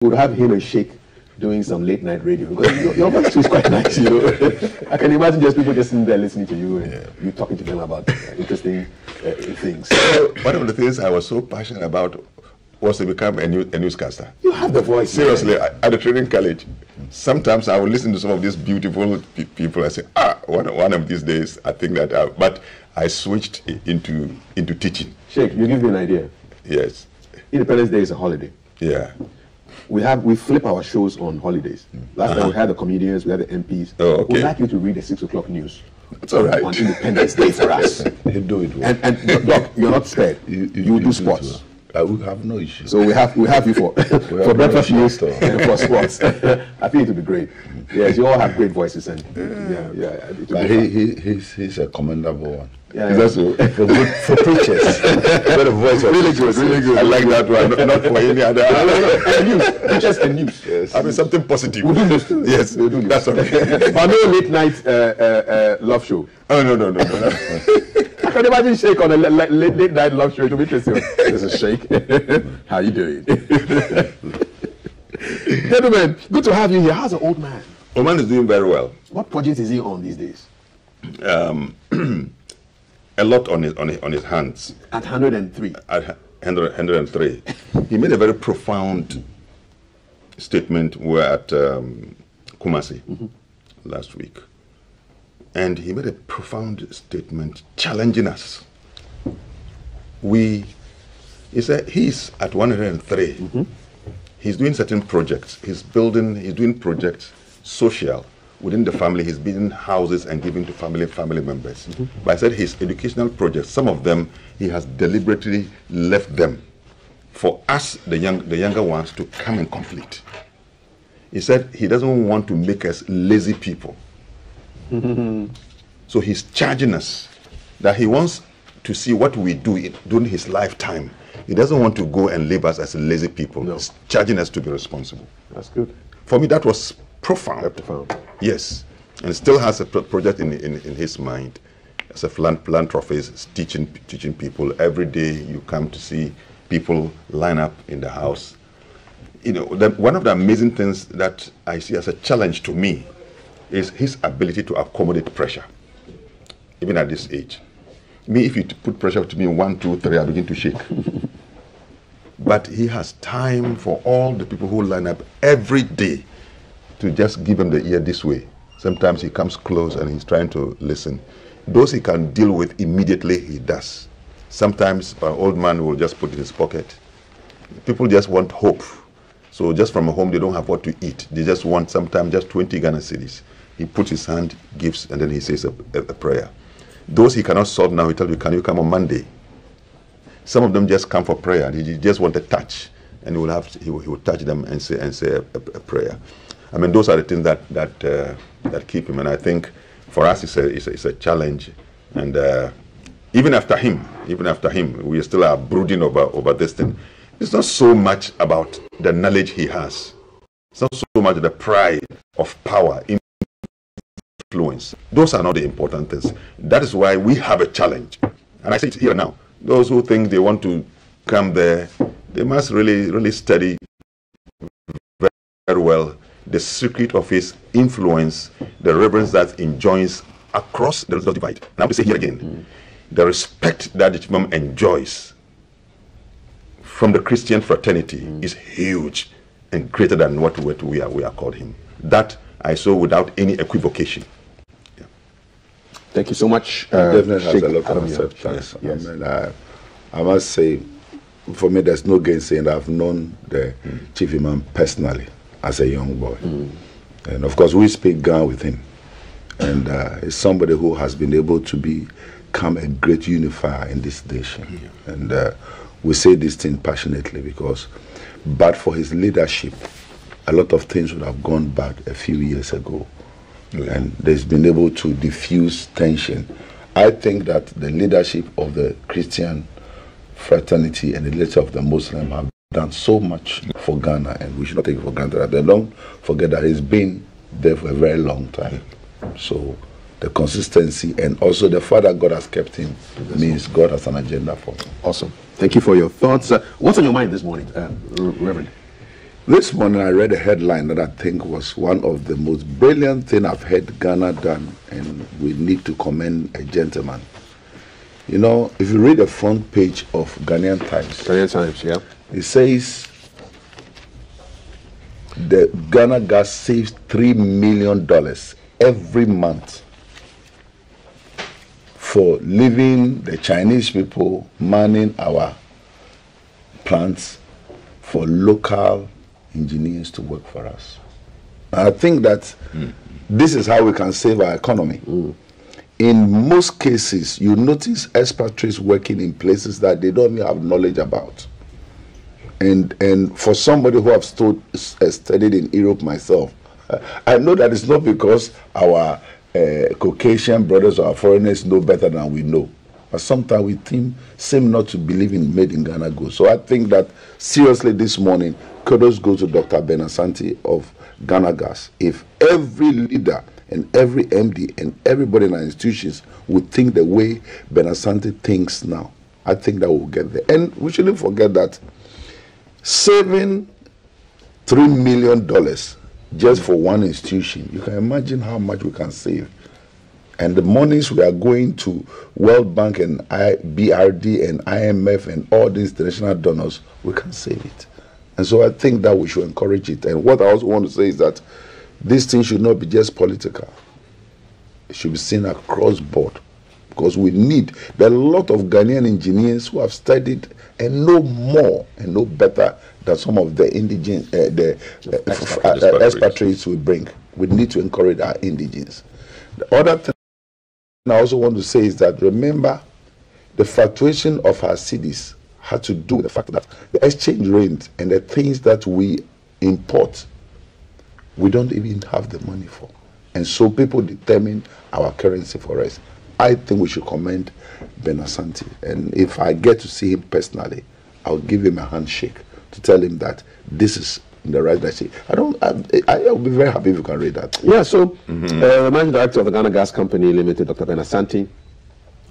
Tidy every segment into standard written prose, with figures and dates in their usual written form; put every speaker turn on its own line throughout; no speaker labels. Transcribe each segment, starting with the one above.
would have him and Sheikh doing some late night radio, because your voice is quite nice, you know. I can imagine just people just sitting there listening to you and you talking to them about interesting things.
One of the things I was so passionate about was to become a newscaster.
You have the voice.
Seriously, at the training college, sometimes I would listen to some of these beautiful people and say, one of these days, I think that, but I switched into teaching.
Sheikh, you give me an idea.
Yes.
Independence Day is a holiday.
Yeah.
We flip our shows on holidays. Last time we had the comedians, we had the MPs.
Oh, okay.
We'd like you to read the 6 o'clock news.
That's all right.
On Independence Day for us.
You do it well.
And Doc, you're not spared. You do sports.
I will have no issue.
So we have you for for breakfast news and for sports. I think it will be great. Yes, you all have great voices, and
he's a commendable one.
Yeah,
Is that so?
For preachers.
But a voice really good. I like that one. Not for any other.
And news, just a news.
Yes.
I mean something positive.
We'll do news.
Yes,
We'll do news.
that's okay.
But no late night love show.
Oh no.
I can imagine Sheikh on a late night love show. It will be interesting. This is Sheikh. How you doing? Gentlemen, good to have you here. How's the old man?
Old man is doing very well.
What project is he on these days?
A lot on his hands.
At 103.
At 103. He made a very profound statement. We were at Kumasi last week. And he made a profound statement challenging us. He said he's at 103. He's doing certain projects. He's doing projects social within the family. He's building houses and giving to family members. But I said his educational projects, some of them he has deliberately left them for us, the younger ones, to come and complete. He said he doesn't want to make us lazy people. So he's charging us that he wants to see what we do during his lifetime. He doesn't want to go and leave us as lazy people.
No.
He's charging us to be responsible.
That's good.
For me, that was profound.
Very profound.
Yes, and still has a project in his mind. As a philanthropist, teaching people. Every day you come to see people line up in the house. You know, one of the amazing things that I see as a challenge to me is his ability to accommodate pressure, even at this age. Me, if you put pressure to me 1, 2, 3, I begin to shake. But he has time for all the people who line up every day to just give him the ear this way. Sometimes he comes close and he's trying to listen. Those he can deal with immediately, he does. Sometimes an old man will just put it in his pocket. People just want hope. So just from home, they don't have what to eat. They just want sometimes just 20 Ghana cedis. He puts his hand, gives, and then he says a prayer. Those he cannot solve now, he tells you, can you come on Monday? Some of them just come for prayer. He just want a touch, and he will touch them and say a prayer. I mean, those are the things that keep him. And I think for us, it's a challenge. And even after him, we still are brooding over this thing. It's not so much about the knowledge he has. It's not so much the pride of power, influence. Those are not the important things. That is why we have a challenge. And I say it here now. Those who think they want to come there, they must really study very well the secret of his influence, the reverence that enjoys across the religious divide. Now to say here again, the respect that the Imam enjoys from the Christian fraternity is huge and greater than what we are called him. That I saw without any equivocation. Yeah.
Thank you so much.
Definitely has
Sheikh
a lot of
Adam.
acceptance.
Yes.
I mean, I must say, for me, there's no gainsaying that I've known the Chief Imam personally as a young boy. And of course, we speak Ghana with him. And he's somebody who has been able to become a great unifier in this nation. And we say this thing passionately because, but for his leadership, a lot of things would have gone bad a few years ago. And there's been able to diffuse tension. I think that the leadership of the Christian fraternity and the leadership of the Muslim have done so much for Ghana, and we should not take it for granted. And don't forget that he's been there for a very long time. So the consistency and also the fact that God has kept him means God has an agenda for him.
Awesome. Thank you for your thoughts. What's on your mind this morning, Reverend?
This morning I read a headline that I think was one of the most brilliant things I've heard Ghana done, and we need to commend a gentleman. You know, if you read the front page of Ghanaian Times,
yeah,
it says the Ghana Gas saves $3 million every month for leaving the Chinese people manning our plants for local engineers to work for us. I think that this is how we can save our economy. In most cases, you notice expatriates working in places that they don't even have knowledge about. And for somebody who have studied in Europe myself, I know that it's not because our Caucasian brothers or our foreigners know better than we know. But sometimes we seem not to believe in made in Ghana goods. So I think that seriously this morning, kudos go to Dr. Ben Asante of Ghana Gas. If every leader and every MD and everybody in our institutions would think the way Ben Asante thinks now, I think that we'll get there. And we shouldn't forget that saving $3 million just for one institution, you can imagine how much we can save. And the monies we are going to World Bank and BRD and IMF and all these international donors, we can save it. And so I think that we should encourage it. And what I also want to say is that this thing should not be just political. It should be seen across board. Because we need, there are a lot of Ghanaian engineers who have studied and know more and know better than some of the indigenous, expatriates we bring. We need to encourage our indigenes. The other thing I also want to say is that, remember, the fluctuation of our cities had to do with the fact that the exchange rate and the things that we import, we don't even have the money for. And so people determine our currency for us. I think we should commend Ben Asante. And if I get to see him personally, I'll give him a handshake to tell him that this is in the right direction. I'll be very happy if you can read that.
Yeah, so the managing director of the Ghana Gas Company Limited, Dr. Ben Asante,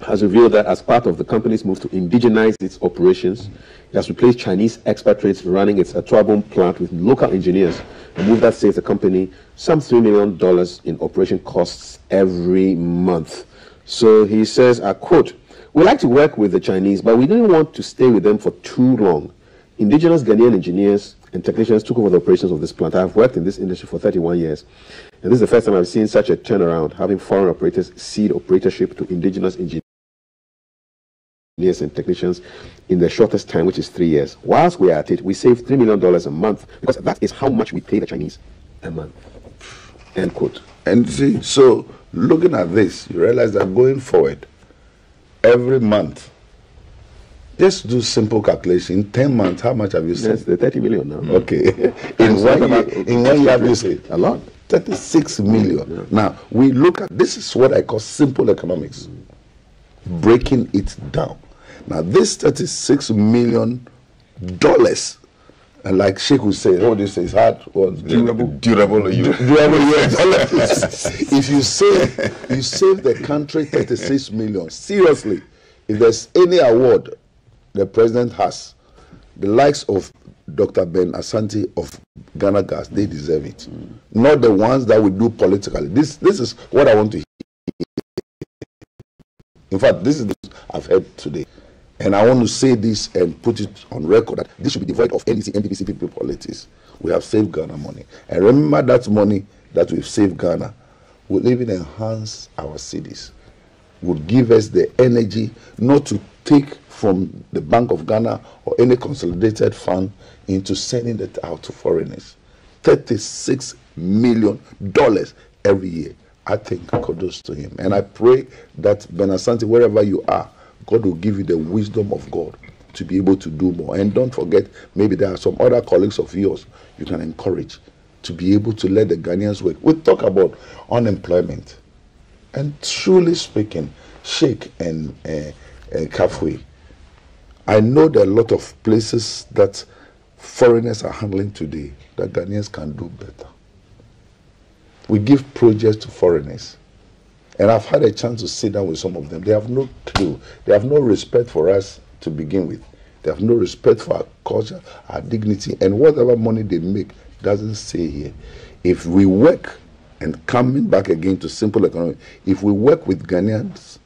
has revealed that as part of the company's move to indigenize its operations, it has replaced Chinese expatriates running its Atuabon plant with local engineers, a move that saves the company some $3 million in operation costs every month. So he says, I quote, "We like to work with the Chinese, but we didn't want to stay with them for too long. Indigenous Ghanaian engineers and technicians took over the operations of this plant. I've worked in this industry for 31 years. And this is the first time I've seen such a turnaround, having foreign operators cede operatorship to indigenous engineers and technicians in the shortest time, which is 3 years. Whilst we are at it, we save $3 million a month, because that is how much we pay the Chinese a month." End quote.
And see, so looking at this, you realize that going forward, every month, just do simple calculation. In 10 months, how much have you saved?
Yes, the 30 million now.
Okay. in 1 year, have you saved?
A lot.
36 million. Yeah. Now, we look at, this is what I call simple economics. Breaking it down. Now, this $36 million, and like Sheikh would say, oh, this is hard.
Durable.
If you save the country 36 million, seriously, if there's any award the president has, the likes of Dr. Ben Asante of Ghana Gas, they deserve it. Not the ones that we do politically. This is what I want to hear. In fact, this is what I've heard today. And I want to say this and put it on record that this should be devoid of NDC, NDPC, people politics. We have saved Ghana money. And remember, that money that we've saved Ghana will even enhance our cities, would give us the energy not to take from the Bank of Ghana or any consolidated fund into sending it out to foreigners. $36 million every year. I think kudos to him. And I pray that Ben Asante, wherever you are, God will give you the wisdom of God to be able to do more. And don't forget, maybe there are some other colleagues of yours you can encourage to be able to let the Ghanaians work. We talk about unemployment. And truly speaking, Sheikh and Kafui, I know there are a lot of places that foreigners are handling today that Ghanaians can do better. We give projects to foreigners. And I've had a chance to sit down with some of them. They have no clue. They have no respect for us to begin with. They have no respect for our culture, our dignity, and whatever money they make doesn't stay here. If we work, and coming back again to simple economy, if we work with Ghanaians,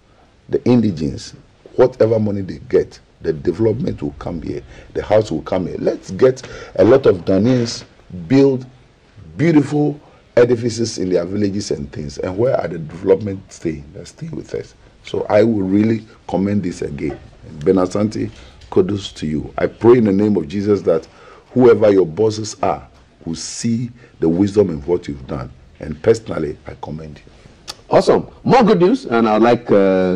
the indigenes, whatever money they get, the development will come here, the house will come here. Let's get a lot of Ghanaians build beautiful edifices in their villages and things. And where are the development staying? They're staying with us. So I will really commend this again. Ben Asante, kudos to you. I pray in the name of Jesus that whoever your bosses are will see the wisdom in what you've done. And personally, I commend you.
Awesome. More good news, and I'd like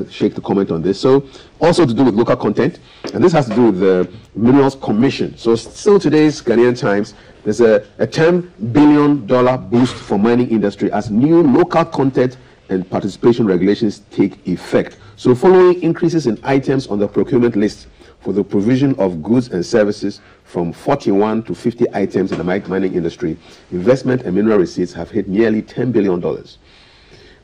Sheikh to comment on this. So, also to do with local content, and this has to do with the Minerals Commission. So, still today's Ghanaian Times, there's a $10 billion boost for mining industry as new local content and participation regulations take effect. So, following increases in items on the procurement list for the provision of goods and services from 41 to 50 items in the mining industry, investment and mineral receipts have hit nearly $10 billion.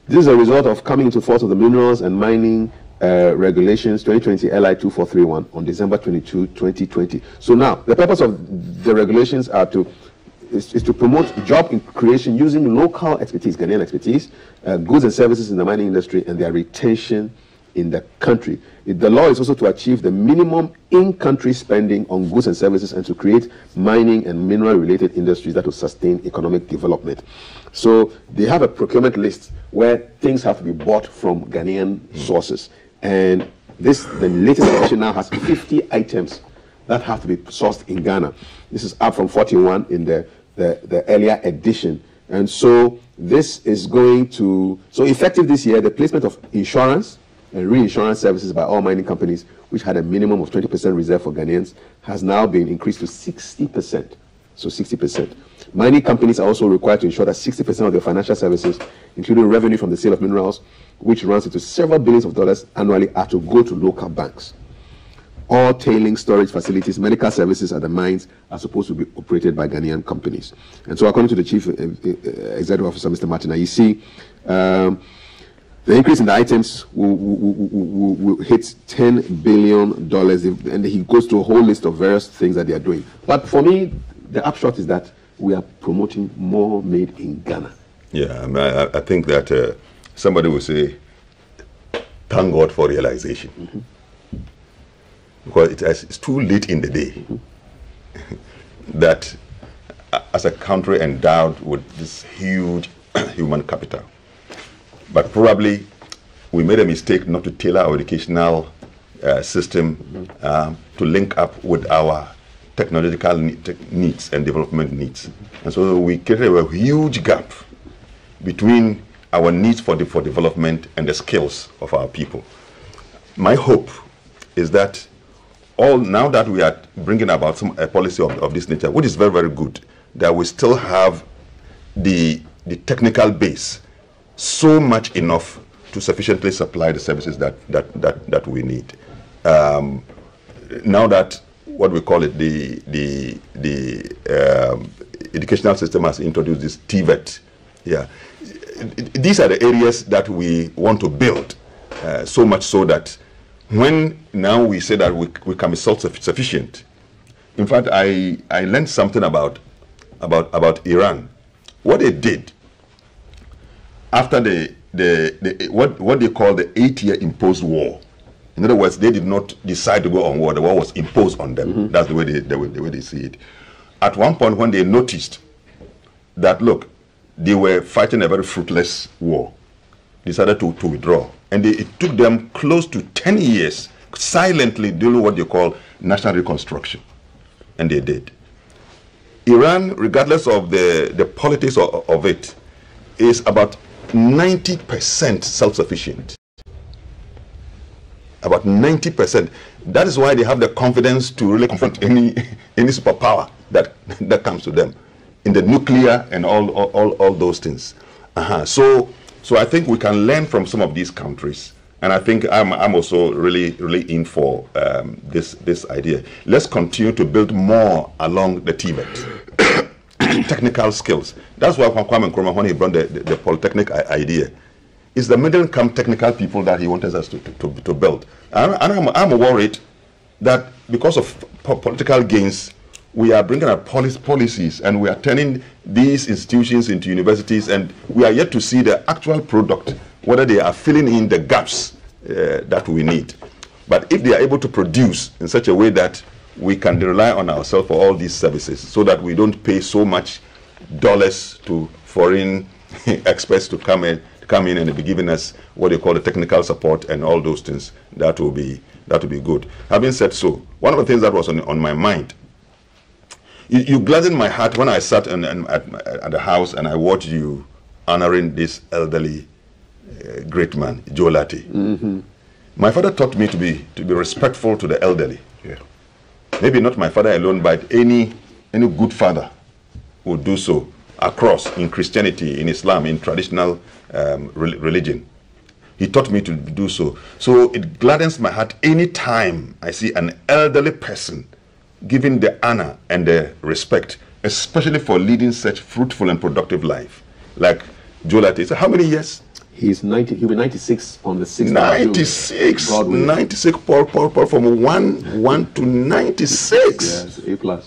This is a result of coming into force of the Minerals and Mining Regulations 2020 LI 2431 on December 22, 2020. So now, the purpose of the regulations is to promote job creation using local expertise, Ghanaian expertise, goods and services in the mining industry, and their retention in the country. The law is also to achieve the minimum in-country spending on goods and services and to create mining and mineral-related industries that will sustain economic development. So they have a procurement list where things have to be bought from Ghanaian sources. And the latest edition now has 50 items that have to be sourced in Ghana. This is up from 41 in the earlier edition. And so this is going to, so effective this year, the placement of insurance and reinsurance services by all mining companies, which had a minimum of 20% reserve for Ghanaians, has now been increased to 60%. So 60%. Mining companies are also required to ensure that 60% of their financial services, including revenue from the sale of minerals, which runs into several billions of dollars annually, are to go to local banks. All tailing storage facilities, medical services at the mines are supposed to be operated by Ghanaian companies. And so according to the Chief Executive Officer, Mr. Martin, you see, the increase in the items will hit $10 billion, and he goes to a whole list of various things that they are doing. But for me, the upshot is that we are promoting more made in Ghana.
Yeah, I think that somebody will say, thank God for realization. Mm-hmm. Because it's too late in the day mm-hmm. that as a country endowed with this huge human capital, but probably we made a mistake not to tailor our educational system mm-hmm. To link up with our technological needs and development needs. Mm-hmm. And so we created a huge gap between our needs for development and the skills of our people. My hope is that now that we are bringing about a policy of this nature, which is very, very good, that we still have the technical base so much enough to sufficiently supply the services that we need. Now that what we call it, the educational system has introduced this TVET. Yeah, these are the areas that we want to build, so much so that when now we say that we can be self-sufficient. In fact, I learned something about Iran. What they did after what they call the 8-year imposed war. In other words, they did not decide to go on war. The war was imposed on them. Mm-hmm. That's the way they see it. At one point, when they noticed that, look, they were fighting a very fruitless war, decided to withdraw. And it took them close to 10 years silently doing what they call national reconstruction. And they did. Iran, regardless of the politics of it, is about 90% self-sufficient. About 90%. That is why they have the confidence to really confront any superpower that comes to them in the nuclear and all those things. So I think we can learn from some of these countries, and I think I'm also really in for this idea. Let's continue to build more along the TVET. Technical skills. That's why Kwame Nkrumah, when he brought the polytechnic idea, it's the middle-income technical people that he wanted us to build. And I'm worried that because of political gains, we are bringing up policies, and we are turning these institutions into universities, and we are yet to see the actual product, whether they are filling in the gaps that we need. But if they are able to produce in such a way that we can rely on ourselves for all these services, so that we don't pay so much dollars to foreign experts to come in and be giving us what they call the technical support and all those things, that will be good. Having said so, one of the things that was on my mind, you gladdened my heart when I sat at the house and I watched you honoring this elderly great man, Joe Latty.
Mm-hmm.
My father taught me to be respectful to the elderly.
Yeah.
Maybe not my father alone, but any good father would do so across, in Christianity, in Islam, in traditional religion. He taught me to do so. So it gladdens my heart any time I see an elderly person giving the honor and the respect, especially for leading such fruitful and productive life. Like Joe Latty. So how many years?
He's 90. He'll be 96 on the 6th
96.
of June.
96. Paul, from 1 to 96.
Yes, A+.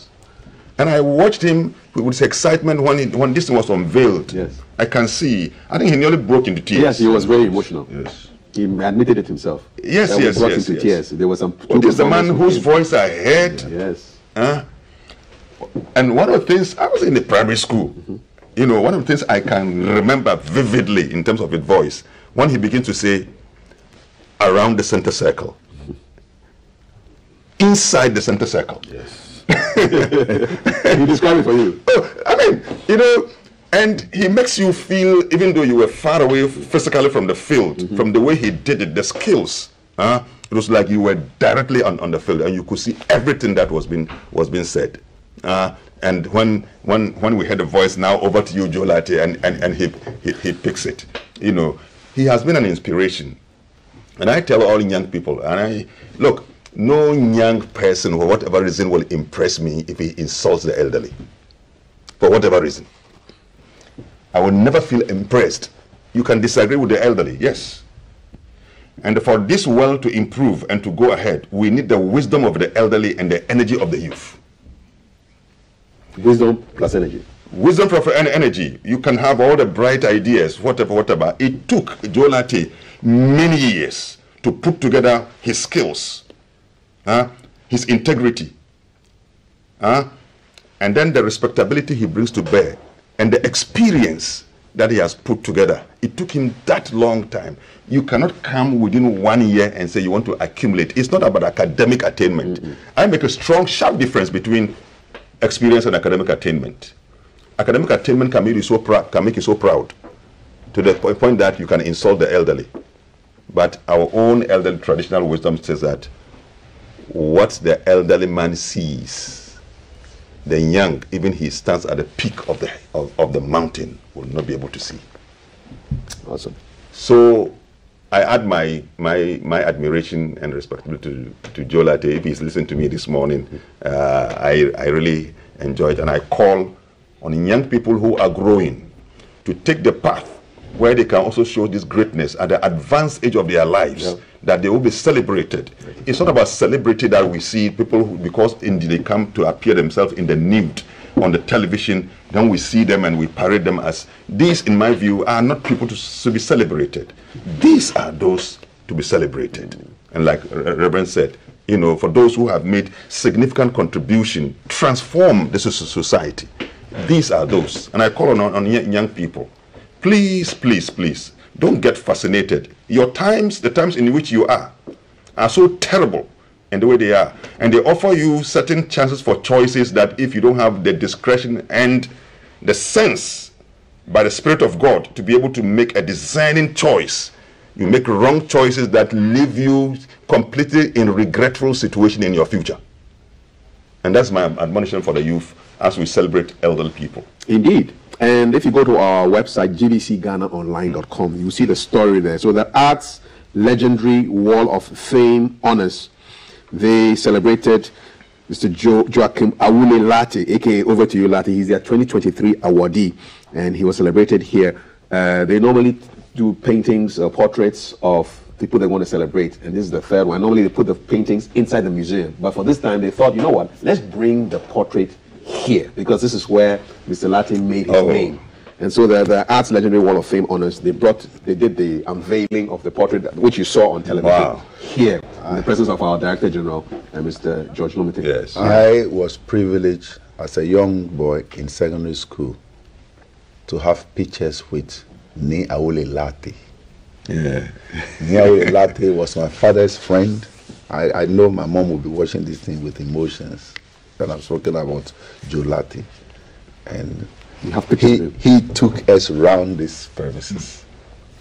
And I watched him with his excitement when this thing was unveiled.
Yes.
I can see. I think he nearly broke into tears.
Yes, he was very emotional.
Yes.
He admitted it himself.
Yes,
that
yes,
brought
yes,
him to tears. There was some.
This is the man whose voice I heard.
Yes.
And one of the things, I was in the primary school. Mm-hmm. You know, one of the things I can remember vividly in terms of his voice, when he began to say, around the center circle, inside the center circle.
Yes.
He described it for you.
Oh, I mean, you know, and he makes you feel, even though you were far away physically from the field, mm-hmm. from the way he did it, the skills, it was like you were directly on the field, and you could see everything that was being said. And when we heard the voice, now over to you, Joe Latty, and he picks it. You know, he has been an inspiration. And I tell all young people, look, no young person for whatever reason will impress me if he insults the elderly. For whatever reason. I will never feel impressed. You can disagree with the elderly, yes. And for this world to improve and to go ahead, we need the wisdom of the elderly and the energy of the youth.
Wisdom plus energy.
Wisdom plus energy. You can have all the bright ideas, whatever. It took Joe Latty many years to put together his skills, his integrity, and then the respectability he brings to bear, and the experience that he has put together. It took him that long time. You cannot come within 1 year and say you want to accumulate. It's not about academic attainment. Mm-hmm. I make a strong, sharp difference between experience and academic attainment. Academic attainment can make you so proud to the point that you can insult the elderly. But our own elderly traditional wisdom says that what the elderly man sees, the young, even he stands at the peak of the mountain, will not be able to see.
Awesome.
So I add my admiration and respectability to Joe Latty. If he's listening to me this morning, I really enjoy it. And I call on young people who are growing to take the path where they can also show this greatness at the advanced age of their lives, that they will be celebrated. It's not about celebrity that we see people who, because indeed they come to appear themselves in the nude on the television, then we see them and we parade them as, these in my view are not people to be celebrated. These are those to be celebrated. And like Reverend said, you know, for those who have made significant contribution, transform the society. These are those. And I call on young people, please, please, please, don't get fascinated. Your times, the times in which you are so terrible in the way they are. And they offer you certain chances for choices that if you don't have the discretion and the sense by the Spirit of God to be able to make a discerning choice, you make wrong choices that leave you completely in a regretful situation in your future. And that's my admonition for the youth as we celebrate elderly people.
Indeed. And if you go to our website, gbcghanaonline.com, you see the story there. So the Arts Legendary Wall of Fame honors, they celebrated Mr. Joachim Awule Latty, aka Over to You Latty. He's their 2023 awardee, and he was celebrated here. They normally do paintings, portraits of people they want to celebrate, and this is the third one. Normally they put the paintings inside the museum, but for this time they thought, you know what, let's bring the portrait here, because this is where Mr. Lartey made his name. And so the Arts Legendary Wall of Fame honors, they did the unveiling of the portrait, which you saw on television here, in the presence of our Director General, Mr. George Lumete.
Yes.
I was privileged as a young boy in secondary school to have pictures with Ni Awole Lartey.
Yeah.
Ni Awole Lartey was my father's friend. I know my mom will be watching this thing with emotions. And I'm talking about Joe Lartey. And
You have pictures of him.
he took us around these premises.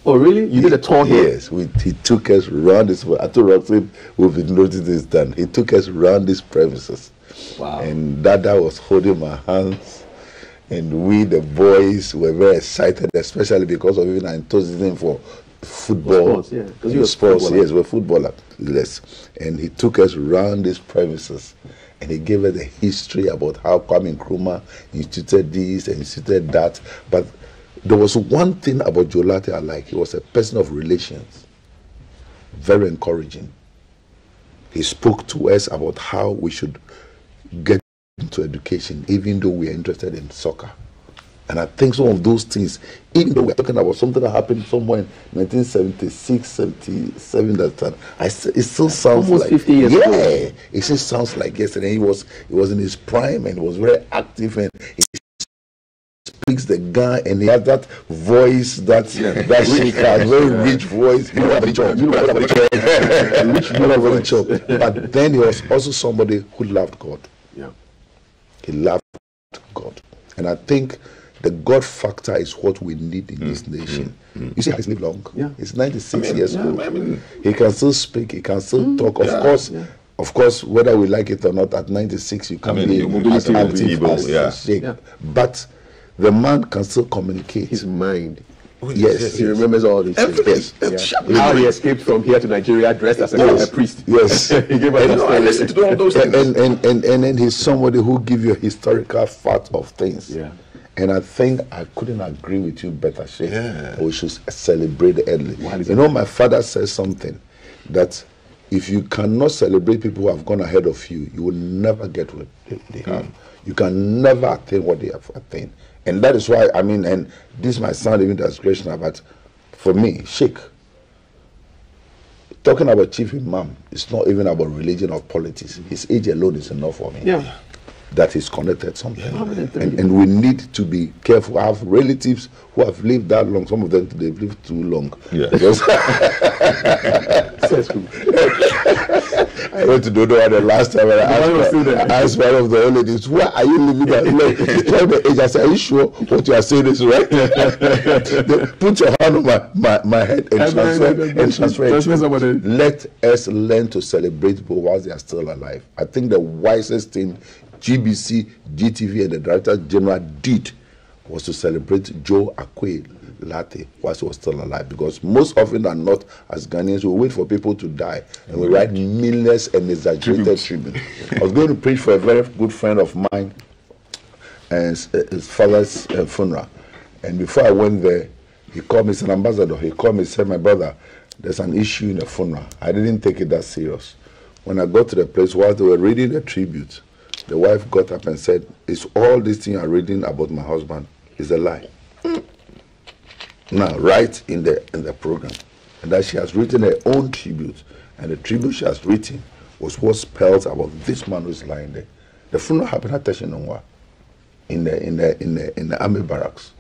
Oh, really? You did a tour here?
Yes, he took us around this. I told Roxy, we've been noticing this done. He took us around these premises.
Wow.
And Dada was holding my hands. And we, the boys, were very excited, especially because of even our enthusiasm for football.
Sports, yeah. 'Cause you were
sports,
footballer.
yes, we're footbller. Yes. And he took us around these premises. And he gave us the history about how Kwame Nkrumah instituted this and instituted that. But there was one thing about Joe Lartey I like. He was a person of relations. Very encouraging. He spoke to us about how we should get into education, even though we are interested in soccer. And I think some of those things, even though we're talking about something that happened somewhere in 1976, 77, that time, it still sounds
almost
like
50 years ago.
Yeah, it still sounds like yesterday. He was in his prime and he was very active, and he speaks the guy, and he has that voice that shaker, very rich voice. But then he was also somebody who loved God.
Yeah.
He loved God, and I think the God factor is what we need in this nation. You see how he's lived long?
Yeah.
He's 96 years old. He can still speak, he can still talk. Of course, whether we like it or not, at 96 you can be
your mobility
as
will be
active as
able,
shake.
Yeah.
But the man can still communicate.
His mind.
Yes.
He remembers all these things.
Yes.
Yeah. How he escaped from here to Nigeria dressed as a priest.
Yes.
He gave us
I listen to all those things.
And then he's somebody who give you a historical fact of things.
Yeah.
And I think I couldn't agree with you better, Sheikh.
Yeah.
We should celebrate early. You know, my father says something that if you cannot celebrate people who have gone ahead of you, you will never get what they have. You can never attain what they have attained. And that is why, and this might sound even transgressional, but for me, Sheikh, talking about Chief Imam, it's not even about religion or politics. His age alone is enough for me.
Yeah.
That he's connected something.
Yeah.
And we need to be careful. I have relatives who have lived that long. Some of them, they've lived too long.
Yeah.
I went to Dodo the last time and I asked one of the old ladies, why are you living that long? She told me age. I said, are you sure what you are saying is right? They put your hand on my head and transfer it. Let us learn to celebrate people whilst they are still alive. I think the wisest thing GBC, GTV, and the Director General did was to celebrate Joe Akwe Lartey whilst he was still alive, because most often than not, as Ghanaians, we wait for people to die and we write meaningless and exaggerated tribute. I was going to preach for a very good friend of mine and his father's funeral, and before I went there, he called me, he's an ambassador, he called me and said, my brother, there's an issue in the funeral. I didn't take it that serious. When I got to the place while they were reading the tribute, the wife got up and said, it's all this thing you're reading about my husband is a lie. Now, right in the program, and that she has written her own tribute, and the tribute she has written was what spells about this man who's lying there. The funeral happened at Teshinongwa, in the army barracks.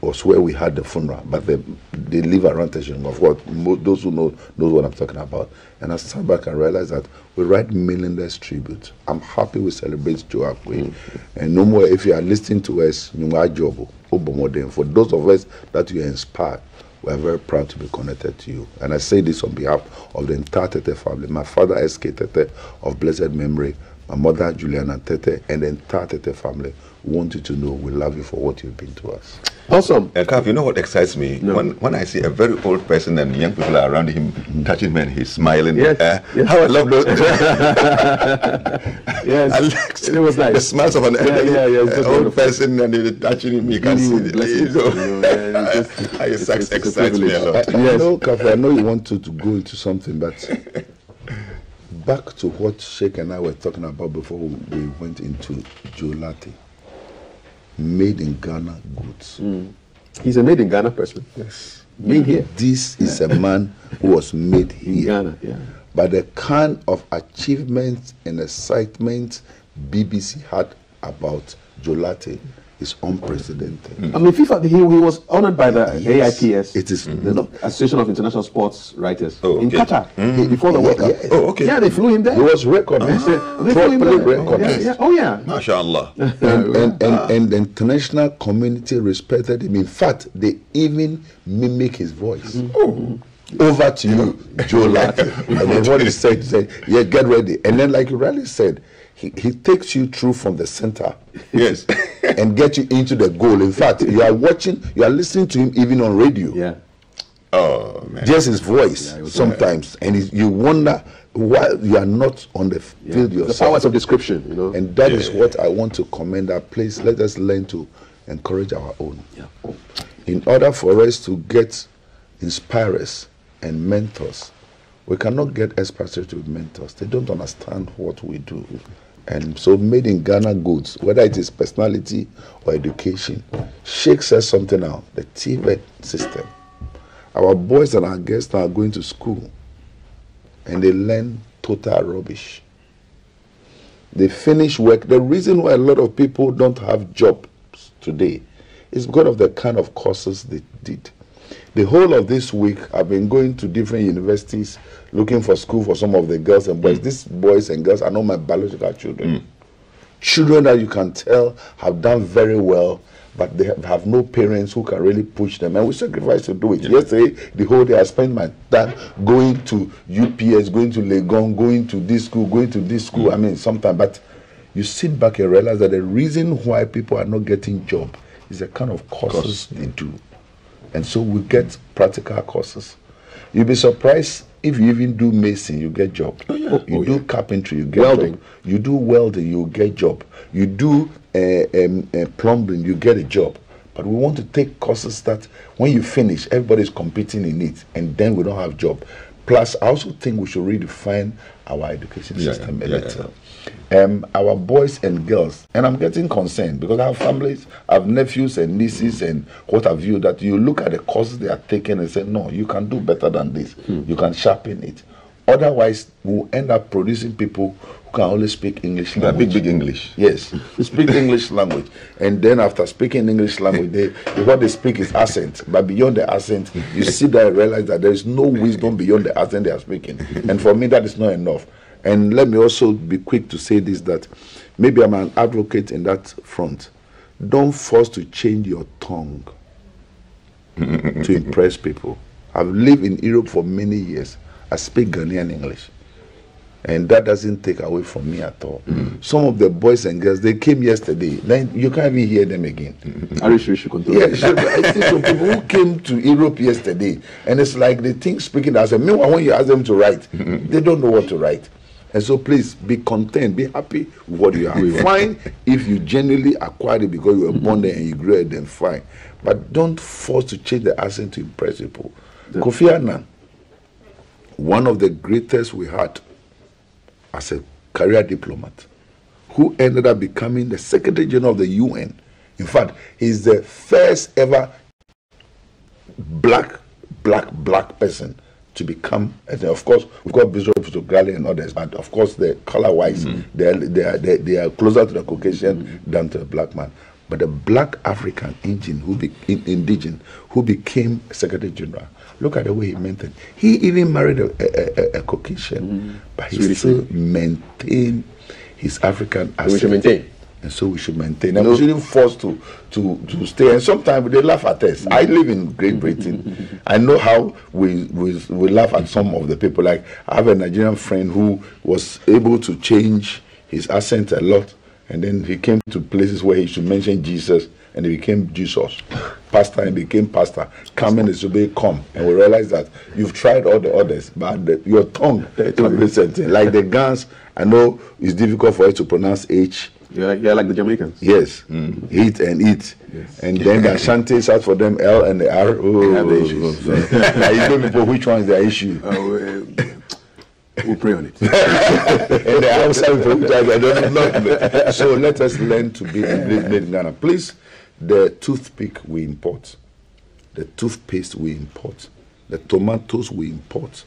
Was where we had the funeral, but they live around Teshinongwa. Of course, those who knows what I'm talking about. And I sat back and realized that we write meaningless tribute. I'm happy we celebrate Joe Akwe. And no more, if you are listening to us, for those of us that you inspired, we are very proud to be connected to you. And I say this on behalf of the entire Tete family. My father, S.K. Tete, of blessed memory, my mother, Juliana Tete, and the entire Tete family. want you to know we love you for what you've been to us.
Awesome.
And Kav, you know what excites me? When I see a very old person and young people are around him touching me and he's smiling.
Yes.
How I love those.
Yes. It was nice.
The smiles of an old person and they're touching him, you can see it. It excites me a lot.
I know, Kav, I know you wanted to go into something, but back to what Sheikh and I were talking about before we went into Jolati. Made in Ghana goods.
He's a made in Ghana person.
Yes.
Made here.
This is a man who was made here.
In Ghana, yeah.
But the kind of achievements and excitement BBC had about Jolati is unprecedented.
I mean, FIFA, he was honored by the AIPS.
It is
the Association of International Sports Writers in
okay.
Qatar before the World Cup.
Yes.
Oh, okay.
Yeah, they flew him there.
He was recognized.
They flew him
Properly
there.
recognized.
Yeah. Oh, yeah.
MashaAllah.
And the international community respected him. In fact, they even mimic his voice. Over to you, Jolati. And then what he said, yeah, get ready. And then, like you rightly said, he takes you through from the center.
Yes.
And get you into the goal. In fact, you are listening to him even on radio.
Yeah.
Oh, man.
Just his voice sometimes. And you wonder why you are not on the field yourself.
The powers of description, you know.
And that is what I want to commend our place. Let us learn to encourage our own.
Yeah.
In order for us to get inspirers and mentors, we cannot get expatriates with mentors. They don't understand what we do. And so made in Ghana goods, whether it is personality or education. Sheikh says something now, the TVET system. Our boys and our guests are going to school and they learn total rubbish. They finish work. The reason why a lot of people don't have jobs today is because of the kind of courses they did. The whole of this week, I've been going to different universities looking for school for some of the girls and boys. These boys and girls are not my biological children. Children that you can tell have done very well, but they have no parents who can really push them. And we sacrifice to do it. Yesterday, the whole day I spent my time going to UPS, going to Legon, going to this school, going to this school. I mean, sometimes. But you sit back and realize that the reason why people are not getting job is the kind of courses they do. And so we get practical courses. You'll be surprised if you even do mason, you get job. You do carpentry, you get
welding.
job. You do welding, you get job. You do plumbing, you get a job. But we want to take courses that when you finish, everybody's competing in it, and then we don't have job. Plus, I also think we should redefine our education system a little. Our boys and girls, and I'm getting concerned because I have families, I have nephews and nieces and what have you, that you look at the courses they are taking and say, no, you can do better than this. You can sharpen it. Otherwise, we'll end up producing people who can only speak English language.
Big English.
Yes, speak English language. And then after speaking English language, what they speak is accent. But beyond the accent, you sit there and realize that there is no wisdom beyond the accent they are speaking. And for me, that is not enough. And let me also be quick to say this, that maybe I'm an advocate in that front. Don't force to change your tongue to impress people. I've lived in Europe for many years. I speak Ghanaian English. And that doesn't take away from me at all. Some of the boys and girls, they came yesterday. Then you can't even hear them again.
I should continue.
Yeah, I see some people who came to Europe yesterday, and it's like they think speaking as a meanwhile when you ask them to write, they don't know what to write. And so please be content, be happy with what you have. Fine if you genuinely acquired it because you were born there and you grew it, then fine. But don't force to change the accent to impress people. Kofi Annan, one of the greatest we had as a career diplomat, who ended up becoming the Secretary General of the UN. In fact, he's the first ever black person to become, and of course, we've got Bishop Tugali and others, but of course, the color-wise, they are closer to the Caucasian than to the black man. But the black African indigenous who became Secretary General, look at the way he maintained. He even married a Caucasian, but he still maintained his African accent.
We should maintain.
And so we should maintain. And we shouldn't force to stay. And sometimes they laugh at us. I live in Great Britain. I know how we laugh at some of the people. Like I have a Nigerian friend who was able to change his accent a lot. And then he came to places where he should mention Jesus, and he became Jesus. Pastor, and became pastor. Come and disobey, come. And we realize that you've tried all the others, but your tongue can be something. Like the Gans, I know it's difficult for you to pronounce H.
You're like the Jamaicans.
Yes, eat and eat. Yes. And then the Ashanti out for them L and the R.
They have the issues.
Now you don't know which one is the issue.
We'll pray on it.
And the outside for which I don't know. So let us learn to be made in Ghana. Please, the toothpick we import, the toothpaste we import, the tomatoes we import,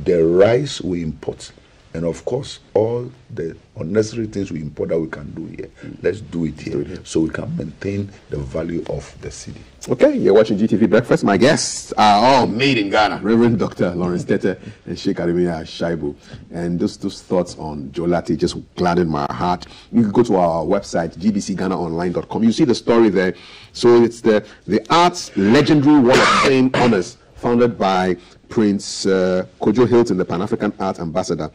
the rice we import, and of course, all the unnecessary things we import that we can do here. Let's do it here so we can maintain the value of the city.
Okay, you're watching GTV Breakfast. My guests are all made in Ghana. Reverend Dr. Lawrence Tetteh and Sheikh Aremia Shaibu. And those thoughts on Joe Lartey just gladdened my heart. You can go to our website, gbcghanaonline.com. You see the story there. So it's the Arts Legendary Wall of Fame honors founded by Prince Kojo Hilton, the Pan-African Art Ambassador.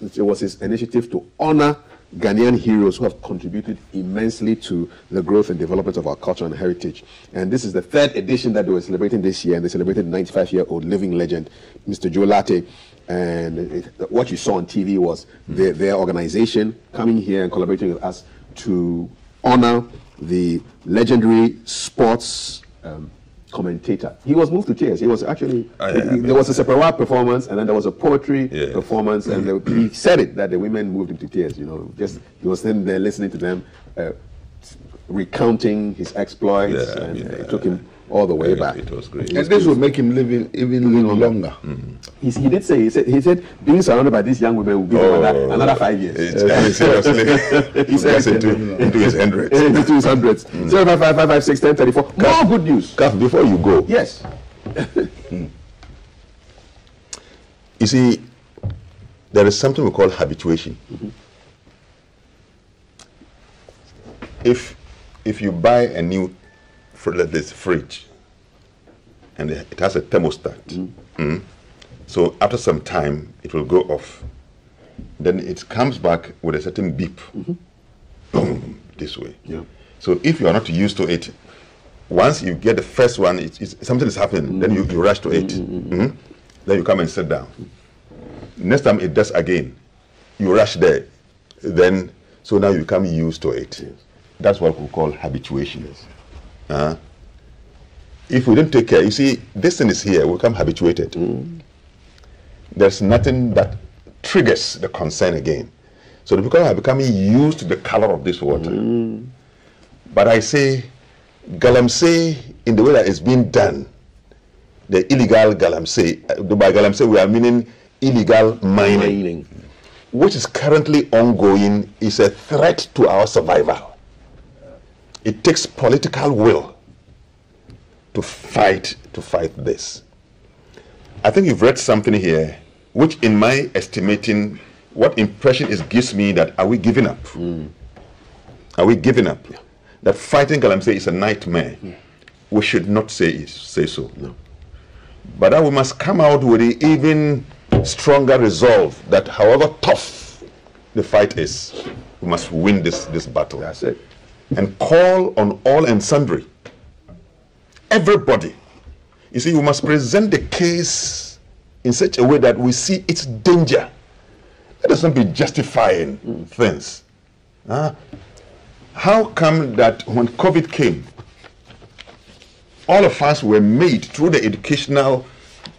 It was his initiative to honor Ghanaian heroes who have contributed immensely to the growth and development of our culture and heritage. And this is the third edition that they were celebrating this year, and they celebrated 95-year-old living legend, Mr. Joe Lartey. And what you saw on TV was their organization coming here and collaborating with us to honor the legendary sports commentator. He was moved to tears. He was actually, there was a Sepewa performance, and then there was a poetry performance, and he said it, that the women moved him to tears, you know, just, he was sitting there listening to them, recounting his exploits, and it took him all the way back.
It was great.
And this will make him live even longer.
He did say, he said, being surrounded by these young women will give him another 5 years.
Seriously. He said into his hundreds.
Into his hundreds. 055561034. More good news.
Before you go.
Yes.
You see, there is something we call habituation. If you buy a new fridge and it has a thermostat, so after some time it will go off, then it comes back with a certain beep, boom, this way. So if you are not used to it, once you get the first one, something is happening, then you rush to it, then you come and sit down. Next time it does again, you rush there, then so now you become used to it. That's what we call habituation. If we don't take care, you see, this thing is here, we become habituated. There's nothing that triggers the concern again. So the people are becoming used to the color of this water. But I say, galamsey, in the way that it's being done, the illegal galamsey, by galamsey we are meaning illegal mining, which is currently ongoing, is a threat to our survival. It takes political will to fight this. I think you've read something here, which in my estimating, what impression it gives me that are we giving up? Are we giving up? That fighting galamsey is a nightmare. We should not say so. But that we must come out with an even stronger resolve that however tough the fight is, we must win this battle.
That's it.
And call on all and sundry, everybody. You see, we must present the case in such a way that we see its danger. Let us not be justifying things. How come that when COVID came, all of us were made through the educational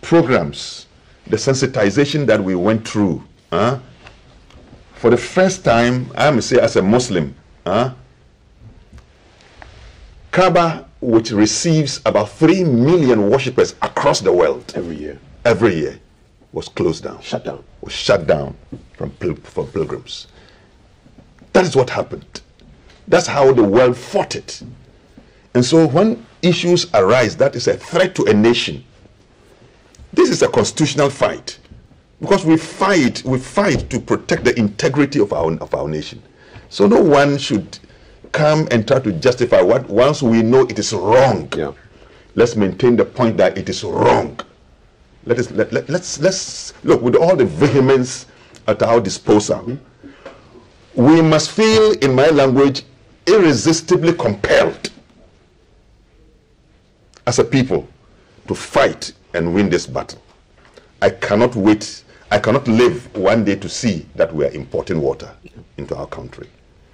programs, the sensitization that we went through, for the first time, I must say as a Muslim, Kaaba, which receives about 3 million worshippers across the world every year, was closed down. Was shut down for pilgrims. That is what happened. That's how the world fought it. And so when issues arise that is a threat to a nation, this is a constitutional fight. Because we fight to protect the integrity of our nation. So no one should come and try to justify what once we know it is wrong. Let's maintain the point that it is wrong. Let's look with all the vehemence at our disposal. we must feel, in my language, irresistibly compelled as a people to fight and win this battle. I cannot wait. I cannot live one day to see that we are importing water into our country.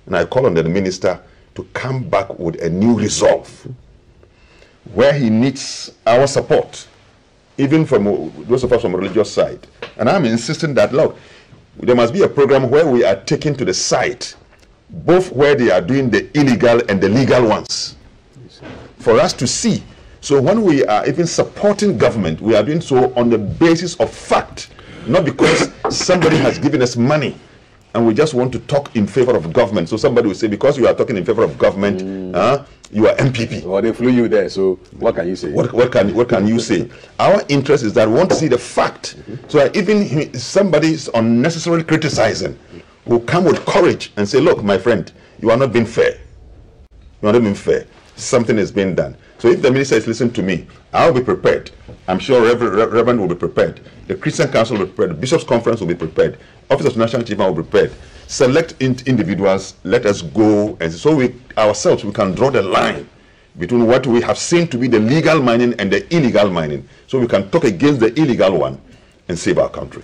And I call on the minister to come back with a new resolve where he needs our support, even from those of us from the religious side. And I'm insisting that, look, there must be a program where we are taken to the site, both where they are doing the illegal and the legal ones, for us to see. So when we are even supporting government, we are doing so on the basis of fact, not because somebody has given us money and we just want to talk in favor of government. So somebody will say, because you are talking in favor of government, you are MPP.
Well, they flew you there, so what can you say?
What can you say? Our interest is that we want to see the fact. So that even somebody is unnecessarily criticizing will come with courage and say, look, my friend, you are not being fair. You are not being fair. Something is being done. So if the minister is listening to me, I'll be prepared. I'm sure Reverend will be prepared. The Christian Council will be prepared. The Bishops' Conference will be prepared. Office of National Chief will be prepared. Select individuals, let us go, and so we ourselves, we can draw the line between what we have seen to be the legal mining and the illegal mining, so we can talk against the illegal one and save our country.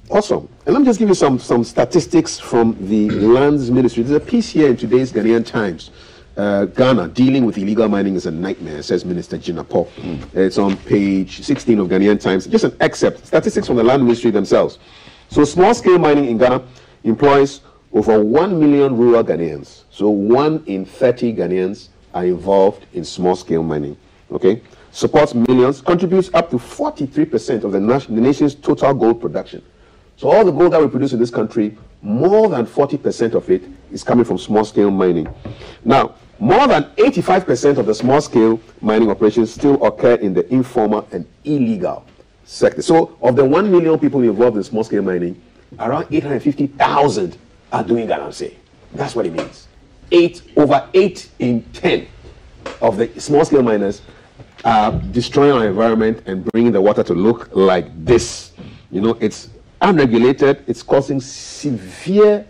Awesome. And let me just give you some statistics from the Lands Ministry. There's a piece here in today's Ghanaian Times. Ghana, dealing with illegal mining is a nightmare, says Minister Jinapor. It's on page 16 of Ghanaian Times. Just an excerpt, statistics from the Land Ministry themselves. So small-scale mining in Ghana employs over 1 million rural Ghanaians. So 1 in 30 Ghanaians are involved in small-scale mining. Okay? Supports millions, contributes up to 43% of the nation's total gold production. So all the gold that we produce in this country, more than 40% of it is coming from small-scale mining. Now, more than 85% of the small-scale mining operations still occur in the informal and illegal sector. So, of the 1 million people involved in small-scale mining, around 850,000 are doing galamsey. That's what it means. Over 8 in 10 of the small-scale miners are destroying our environment and bringing the water to look like this. You know, it's unregulated. It's causing severe,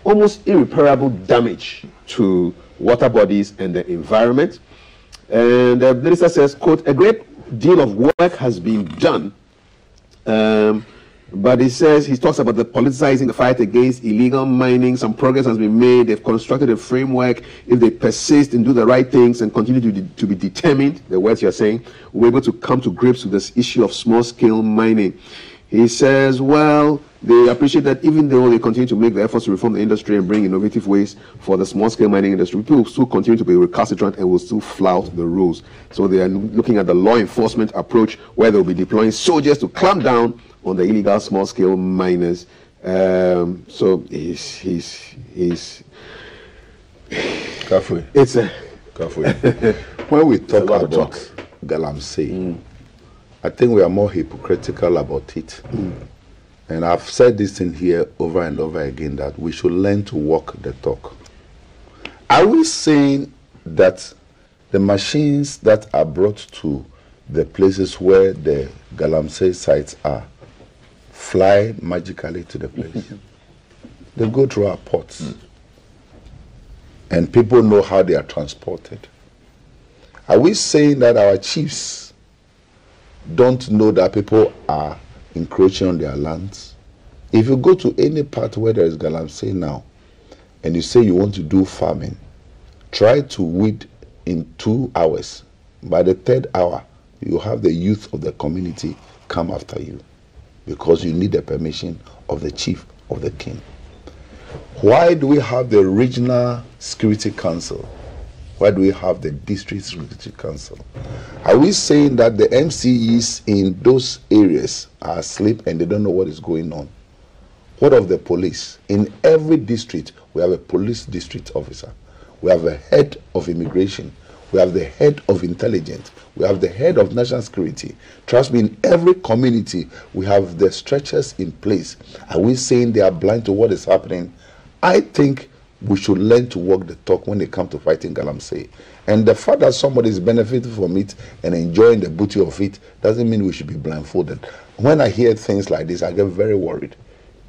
almost irreparable damage to water bodies and the environment. And the minister says, quote, a great deal of work has been done, but he says, he talks about the politicizing the fight against illegal mining. Some progress has been made. They've constructed a framework. If they persist and do the right things and continue to be determined, the words you're saying, we're able to come to grips with this issue of small-scale mining. He says, well, they appreciate that even though they continue to make the efforts to reform the industry and bring innovative ways for the small-scale mining industry, people will still continue to be recalcitrant and will still flout the rules. So they are looking at the law enforcement approach where they'll be deploying soldiers to clamp down on the illegal small-scale miners. So he's
Careful.
it's a
Careful. When we talk about galamsey, I think we are more hypocritical about it. And I've said this in here over and over again, that we should learn to walk the talk. Are we saying that the machines that are brought to the places where the galamsey sites are fly magically to the place? They go through our ports. And people know how they are transported. Are we saying that our chiefs don't know that people are encroaching on their lands? If you go to any part where there is galamsey now, and you say you want to do farming, try to weed in 2 hours. By the 3rd hour, you have the youth of the community come after you, because you need the permission of the chief of the king. Why do we have the regional security council? Why do we have the district security council? Are we saying that the MCEs in those areas are asleep and they don't know what is going on? What of the police? In every district, we have a police district officer. We have a head of immigration. We have the head of intelligence. We have the head of national security. Trust me, in every community, we have the stretchers in place. Are we saying they are blind to what is happening? I think we should learn to walk the talk when it comes to fighting galamsey. And the fact that somebody is benefiting from it and enjoying the booty of it doesn't mean we should be blindfolded. When I hear things like this, I get very worried,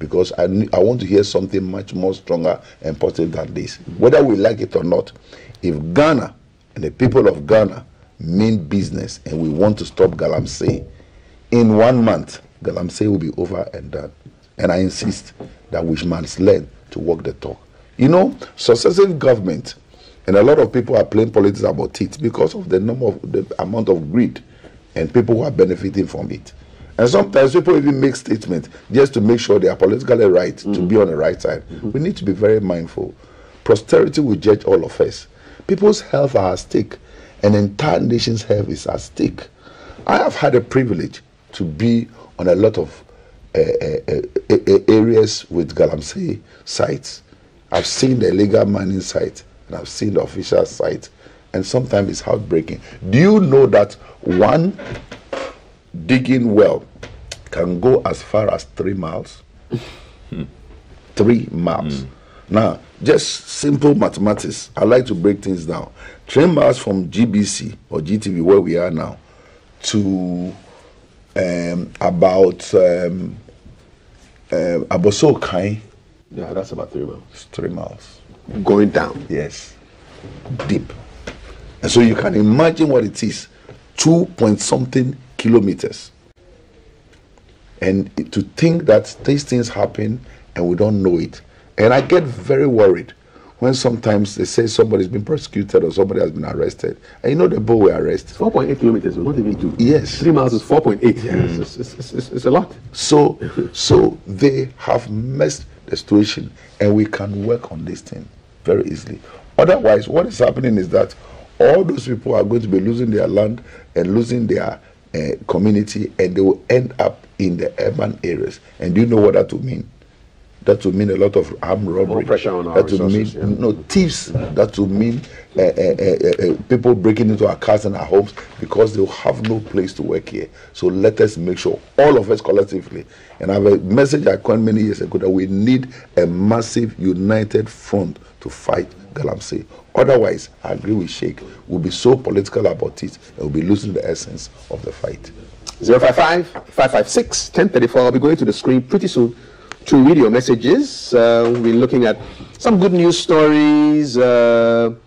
because I want to hear something much more stronger and positive than this. Whether we like it or not, if Ghana and the people of Ghana mean business and we want to stop Galamsey, in 1 month, Galamsey will be over and done. And I insist that we must learn to walk the talk. You know, successive government, and a lot of people are playing politics about it because of the amount of greed and people who are benefiting from it. And sometimes people even make statements just to make sure they are politically right, to be on the right side. We need to be very mindful. Posterity will judge all of us. People's health are at stake. An entire nation's health is at stake. I have had a privilege to be on a lot of areas with Galamsey sites. I've seen the illegal mining site, and I've seen the official site, and sometimes it's heartbreaking. Do you know that one digging well can go as far as 3 miles? 3 miles. Now, just simple mathematics. I like to break things down. 3 miles from GBC or GTV, where we are now, to about Abosokai.
Yeah, that's about 3 miles.
It's 3 miles.
Going down.
Yes. Deep. And so you can imagine what it is. 2-point-something kilometers. And to think that these things happen and we don't know it. And I get very worried when sometimes they say somebody's been prosecuted or somebody has been arrested. And you know the boy were arrested.
4.8 kilometers, not even 2.
Yes.
3 miles is 4.8. Yes, it's a lot.
So they have messed the situation, and we can work on this thing very easily. Otherwise, what is happening is that all those people are going to be losing their land and losing their community, and they will end up in the urban areas. And do you know what that will mean? That will mean a lot of armed robbery.
More pressure on our resources.
That will mean thieves. That will mean people breaking into our cars and our homes because they will have no place to work here. So let us make sure, all of us collectively, and I have a message I coined many years ago, that we need a massive united front to fight Galamsey. Otherwise, I agree with Sheikh, we'll be so political about it and we'll be losing the essence of the fight.
055-556-1034. I'll be going to the screen pretty soon to read your messages. We'll be looking at some good news stories, saving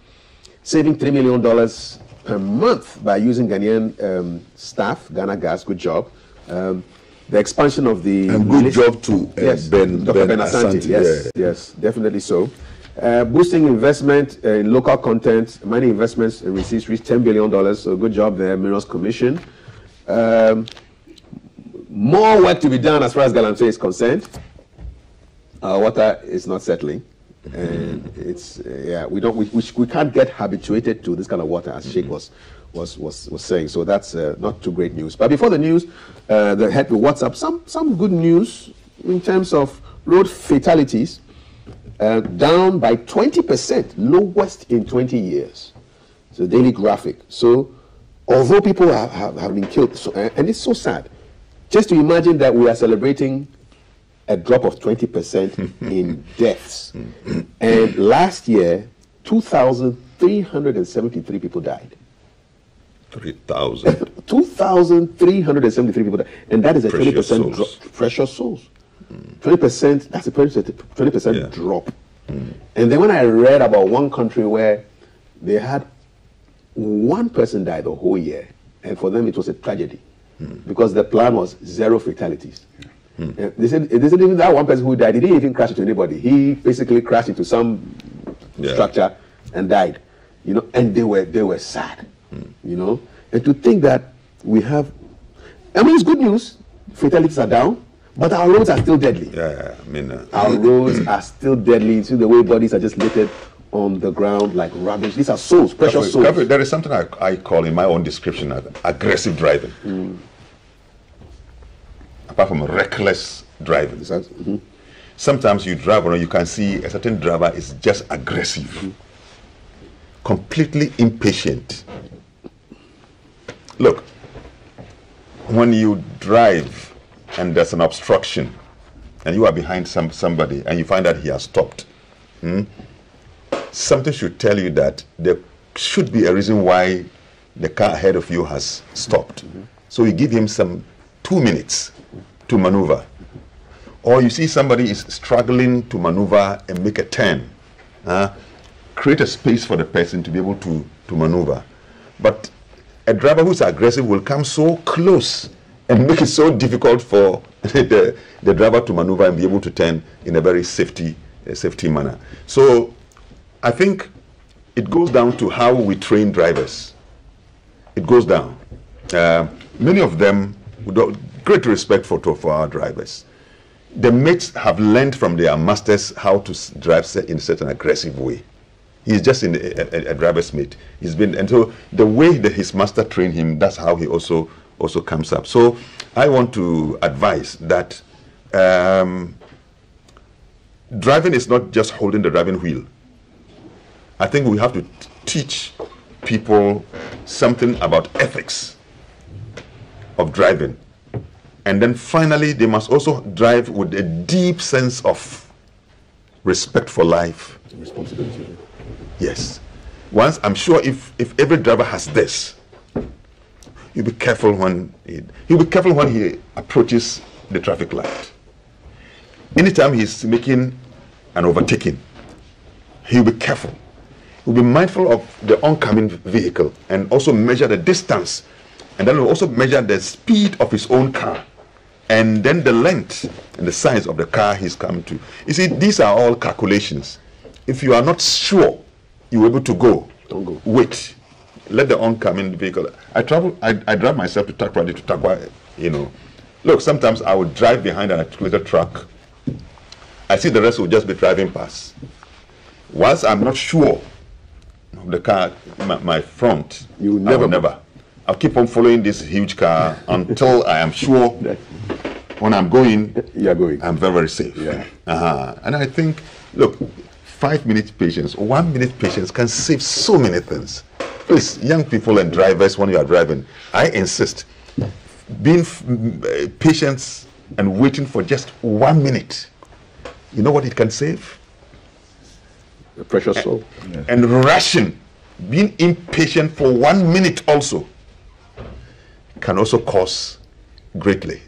$3 million per month by using Ghanaian staff, Ghana Gas, good job. The expansion of the...
And good job to
yes,
Ben Asante.
Yes, yes, definitely so. Boosting investment in local content, mining investments and receipts reached $10 billion, so good job there, Minerals Commission. More work to be done as far as Galamsey is concerned. Our water is not settling, and it's we can't get habituated to this kind of water, as Sheikh was saying. So that's not too great news. But before the news, the head with WhatsApp, some good news in terms of road fatalities, down by 20%, lowest in 20 years. It's a daily graphic. So although people have been killed, and it's so sad, just to imagine that we are celebrating a drop of 20% in deaths. And last year, 2,373 people died.
3,000.
2,373 people died. And that is a
Precious
20% drop. Precious souls. 20%, that's a 20% drop. And then when I read about one country where they had one person die the whole year, and for them it was a tragedy, because the plan was 0 fatalities. They said even that one person who died, he didn't even crash into anybody. He basically crashed into some structure and died. You know, and they were sad. You know, and to think that we have, I mean, it's good news. Fatalities are down, but our roads are still deadly.
Yeah, I mean,
our roads are still deadly. See the way bodies are just littered on the ground like rubbish. These are souls, precious souls.
There is something I call in my own description as aggressive driving. Apart from reckless driving. Sometimes you drive and you can see a certain driver is just aggressive, completely impatient. Look, when you drive and there's an obstruction and you are behind somebody and you find that he has stopped, something should tell you that there should be a reason why the car ahead of you has stopped. So you give him some 2 minutes to maneuver. or you see somebody is struggling to maneuver and make a turn, create a space for the person to be able to maneuver. But a driver who's aggressive will come so close and make it so difficult for the driver to maneuver and be able to turn in a very safety manner. So I think it goes down to how we train drivers. It goes down. Many of them, with great respect for our drivers, the mates have learned from their masters how to drive in such an aggressive way. He's just in a driver's mate. And so the way that his master trained him, that's how he also comes up. So I want to advise that driving is not just holding the driving wheel. I think we have to teach people something about ethics of driving. And then finally, they must also drive with a deep sense of respect for life.
Responsibility.
Yes. Once, I'm sure if every driver has this, he'll be careful when he approaches the traffic light. Anytime he's making an overtaking, he'll be careful. He'll be mindful of the oncoming vehicle and also measure the distance, and then he'll also measure the speed of his own car, and then the length and the size of the car he's coming to. You see, these are all calculations. If you are not sure you're able to go,
don't go.
Wait. Let the oncoming vehicle. I drive myself to Takwa, Look, sometimes I would drive behind an articulated truck. I see the rest will just be driving past. Once I'm not sure of the car, my front, never. I'll keep on following this huge car until I am sure when I'm going,
you're going.
I'm very, very safe.
Yeah.
And I think, look, 5 minutes patience, 1 minute patience can save so many things. Please, young people and drivers, when you are driving, I insist, being patient and waiting for just 1 minute, you know what it can save?
The precious soul.
And rushing, being impatient for 1 minute also, can also cause greatly.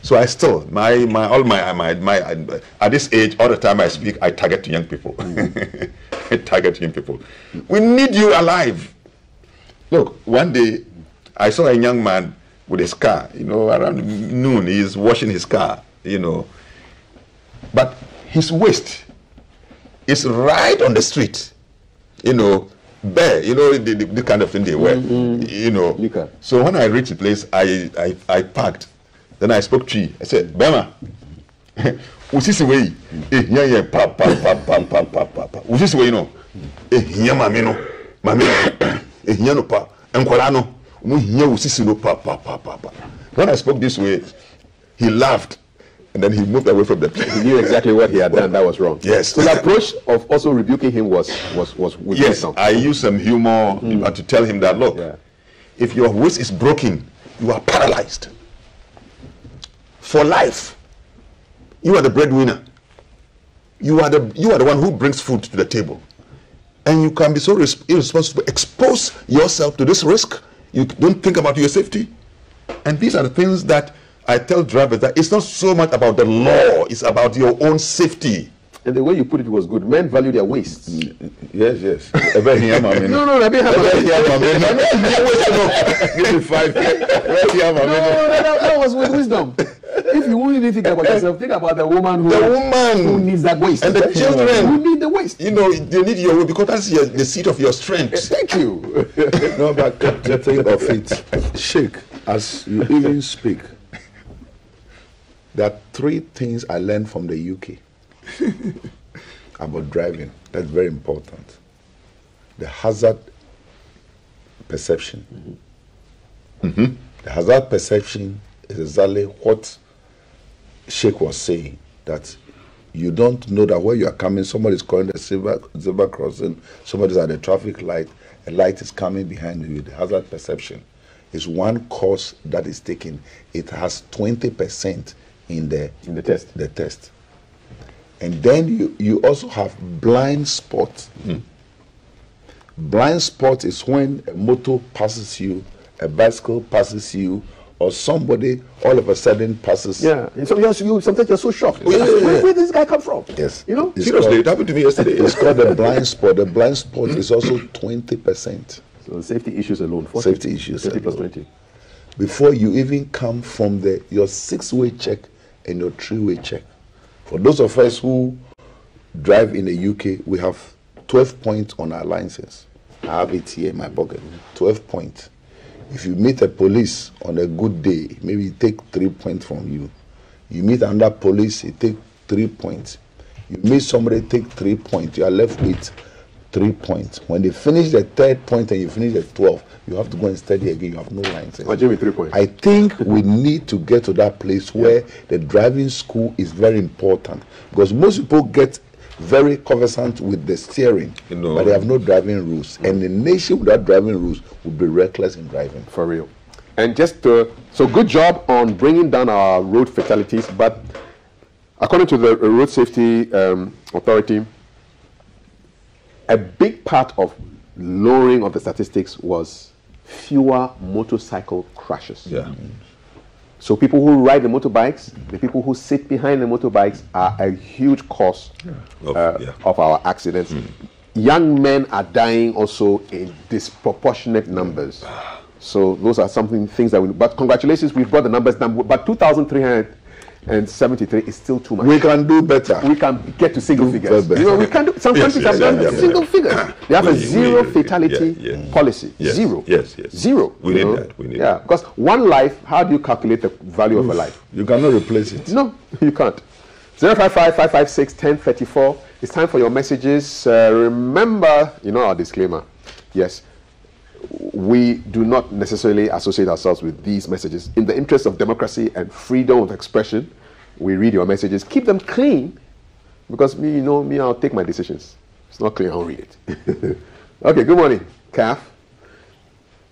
So I still, at this age, all the time I speak, I target young people. I target young people. We need you alive. Look, one day, I saw a young man with his car, around noon, he's washing his car, But his waist is right on the street, bare, the kind of thing they wear, So when I reached the place, I parked. Then I spoke to you. I said, Bema, usisi way, pa. Usisi way no, mamino, no pa, enkolano, usisi no pa. When I spoke this way, he laughed, and then he moved away from the place.
He knew exactly what he had done that was wrong.
Yes.
So the approach of also rebuking him was with wisdom.
I used some humor to tell him that, look, if your waist is broken, you are paralyzed. For life, you are the breadwinner. You are the one who brings food to the table, and you can be so irresponsible. Expose yourself to this risk. You don't think about your safety, and these are the things that I tell drivers that it's not so much about the law; it's about your own safety.
And the way you put it was good. Men value their waists.
Yes.
No, that was with wisdom. If you only think about yourself, think about the woman who needs that waist.
And the children
who need the waist.
They need your waist because that's the seat of your strength.
Thank you.
No, but the thing of it, Sheikh, as you even speak, there are 3 things I learned from the UK about driving. That's very important. The hazard perception. The hazard perception is exactly what Sheikh was saying, that you don't know that where you are coming, somebody is calling the zebra crossing, somebody's at the traffic light, a light is coming behind you. The hazard perception is one course that is taken. It has 20% in the test. And then you also have blind spot. Blind spot is when a motor passes you, a bicycle passes you, or somebody all of a sudden passes.
Yeah, and sometimes you're so shocked.
Oh, yeah.
Where did this guy come from?
Yes.
You know?
Seriously, it happened to me yesterday.
It's called the blind spot. The blind spot is also 20%.
So safety issues alone. 40,
Safety issues
50 plus
alone.
20.
Before you even come from your 6-way check and your 3-way check. For those of us who drive in the UK, we have 12 points on our license. I have it here in my pocket. 12 points. If you meet a police on a good day, maybe he take 3 points from you. You meet another police, he take 3 points. You meet somebody, take 3 points. You are left with 3 points. When they finish the 3rd point and you finish the 12th, you have to go and study again. You have no license.
Imagine with 3 points.
I think we need to get to that place where the driving school is very important, because most people get very conversant with the steering, but they have no driving rules. And a nation without driving rules would be reckless in driving.
For real. And so good job on bringing down our road fatalities, but according to the Road Safety Authority, a big part of lowering of the statistics was fewer motorcycle crashes.
Yeah.
So people who ride the motorbikes, the people who sit behind the motorbikes are a huge cause of our accidents. Young men are dying also in disproportionate numbers. So those are things that but congratulations, we've brought the numbers down, but 2,373 is still too much.
We can do better.
We can get to single figures. You know, we can do, some countries have done single figures. They have a zero fatality policy. Zero. Zero.
We need that. We need that.
Because one life, how do you calculate the value of a life?
You cannot replace it.
No, you can't. 055-556-1034. It's time for your messages. Remember, you know our disclaimer. Yes, we do not necessarily associate ourselves with these messages. In the interest of democracy and freedom of expression, we read your messages. Keep them clean, because I'll take my decisions. It's not clean, I'll read it. Okay, good morning, CAF.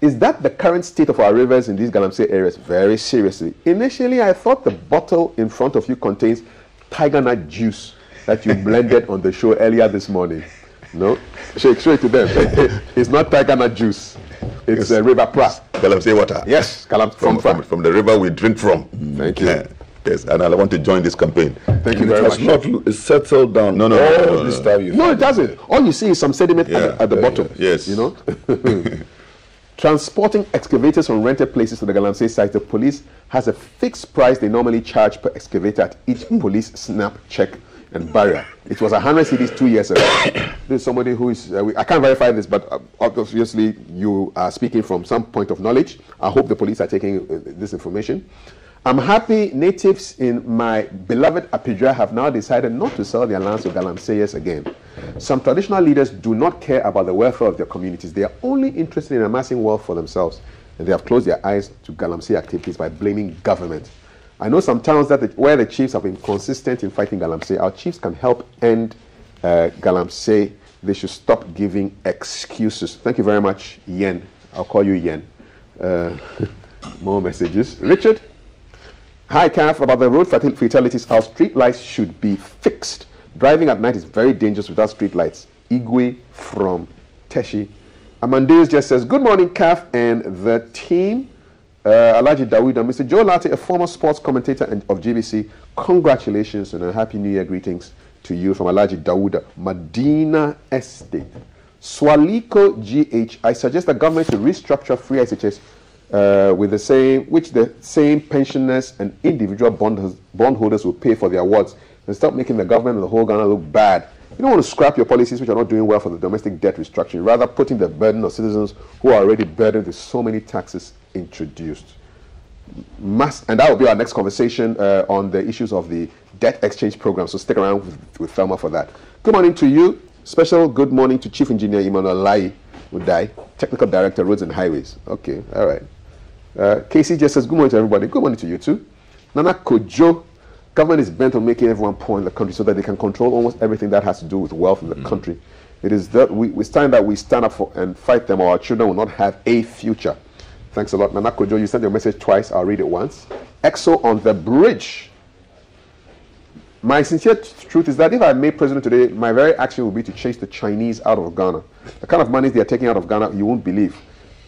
Is that the current state of our rivers in these Galamsey areas? Very seriously. Initially, I thought the bottle in front of you contains tiger nut juice that you blended on the show earlier this morning. No? Shake straight to them. It's not tiger nut juice. It's river pra.
Galamsey water.
Yes,
from the river we drink from.
Thank you.
Yes, and I want to join this campaign.
Thank you very much.
It's settled down.
No,
it doesn't. All you see is some sediment at the bottom.
Yes.
You know? Transporting excavators from rented places to the Galamsey site, the police has a fixed price they normally charge per excavator at each police snap, check, and barrier. It was 100 cedis 2 years ago. There's somebody who is, I can't verify this, but obviously you are speaking from some point of knowledge. I hope the police are taking this information. I'm happy natives in my beloved Apidra have now decided not to sell their lands to Galamseyers again. Some traditional leaders do not care about the welfare of their communities. They are only interested in amassing wealth for themselves, and they have closed their eyes to Galamsey activities by blaming government. I know some towns where the chiefs have been consistent in fighting Galamsey. Our chiefs can help end Galamsey. They should stop giving excuses. Thank you very much, Yen. I'll call you Yen. More messages. Richard? Hi, CAF. About the road fatalities, our street lights should be fixed. Driving at night is very dangerous without street lights. Igwe from Teshi. Amandeus just says, good morning, CAF and the team. Alaji Dawida, Mr. Joe Latte, a former sports commentator of GBC, congratulations and a happy New Year greetings to you from Alaji Dawida, Medina Estate. Swaliko GH, I suggest the government to restructure free ICHS with the same pensioners and individual bondholders will pay for their awards, and stop making the government and the whole Ghana look bad. You don't want to scrap your policies which are not doing well for the domestic debt restructuring, rather putting the burden of citizens who are already burdened with so many taxes introduced. And that will be our next conversation on the issues of the debt exchange program, so stick around with Thelma for that. Good morning to you. Special good morning to Chief Engineer Emmanuel Lai Udai, Technical Director, Roads and Highways. Okay, all right. Casey just says, good morning to everybody. Good morning to you too. Nana Kojo, government is bent on making everyone poor in the country so that they can control almost everything that has to do with wealth in the country. It is that it's time that we stand up for and fight them, or our children will not have a future. Thanks a lot. Nana Kojo, you sent your message twice. I'll read it once. EXO on the bridge. My sincere truth is that if I made president today, my very action would be to chase the Chinese out of Ghana. The kind of money they are taking out of Ghana, you won't believe.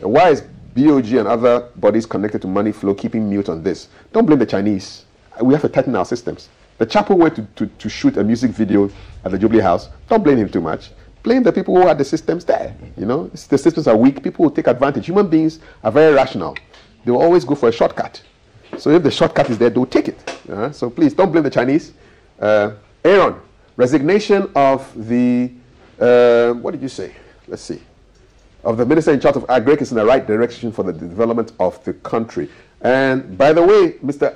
Why is BOG and other bodies connected to money flow keeping mute on this. Don't blame the Chinese. We have to tighten our systems. The chap who went to shoot a music video at the Jubilee House, don't blame him too much. Blame the people who had the systems there. You know, the systems are weak. People will take advantage. Human beings are very rational. They will always go for a shortcut. So if the shortcut is there, they'll take it. So please, don't blame the Chinese. Aaron, resignation of the, what did you say? Let's see. Of the Minister in charge of Agric is in the right direction for the development of the country. And by the way, Mr.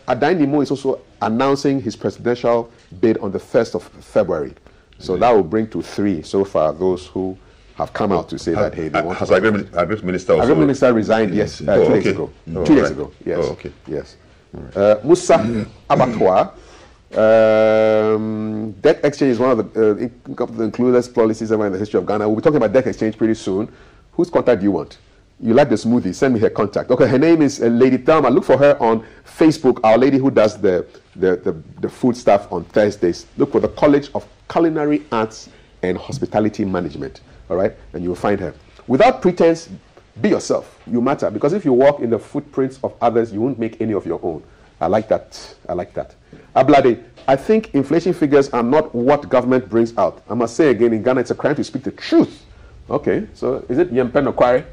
Adan Nimo is also announcing his presidential bid on the 1st of February. So that will bring to 3 so far those who have come out to say that, hey, they want
has Agric Minister also...
Agric Minister resigned, yes, 2 days ago. 2 days ago, yes.
Oh, okay.
Yes. Musa Abattoir, debt exchange is one of the inclusive policies ever in the history of Ghana. We'll be talking about debt exchange pretty soon. Whose contact do you want? You like the smoothie? Send me her contact. Okay, her name is Lady Thelma. Look for her on Facebook. Our lady who does the food stuff on Thursdays. Look for the College of Culinary Arts and Hospitality Management. All right, and you will find her. Without pretense, be yourself. You matter, because if you walk in the footprints of others, you won't make any of your own. I like that. I like that. Ablade, I think inflation figures are not what government brings out. I must say again, in Ghana, it's a crime to speak the truth. Okay, so is it Yempen Okwari?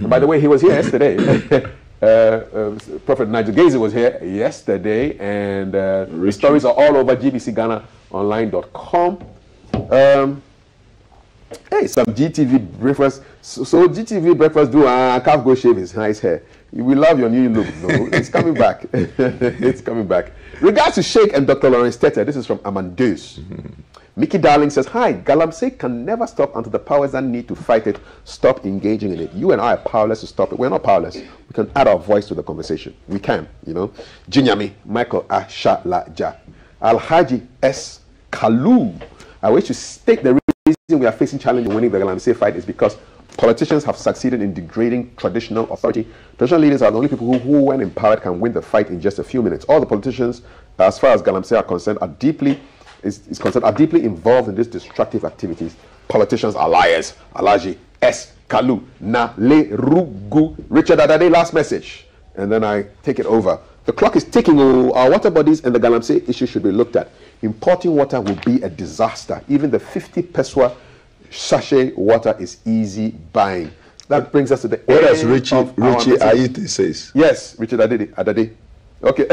By the way, he was here yesterday. Prophet Nigel Gaze was here yesterday, and the stories are all over gbcghanaonline.com. Hey, some GTV breakfast. So GTV breakfast do calf go shave his nice hair. We love your new look. No, it's coming back. It's coming back. Regards to Sheikh and Dr. Lawrence Tete. This is from Amandeus. Mickey Darling says, hi, Galamsey can never stop until the powers that need to fight it stop engaging in it. You and I are powerless to stop it. We're not powerless. We can add our voice to the conversation. We can, you know. Jinyami, Michael Ashalaja, Alhaji S. Kalu. I wish to state the reason we are facing challenge in winning the Galamsey fight is because politicians have succeeded in degrading traditional authority. Traditional leaders are the only people who, when empowered, can win the fight in just a few minutes. All the politicians, as far as Galamsey are concerned, are deeply involved in these destructive activities. Politicians are liars. Alaji S. Kalu Na Le Rugu. Richard Adade, last message, and then I take it over. The clock is ticking. Our water bodies and the Galamsey issue should be looked at. Importing water will be a disaster. Even the 50 peswa sachet water is easy buying. That brings us to the end.
What does Richie Ayiti says?
Yes, Richard Adade. Okay.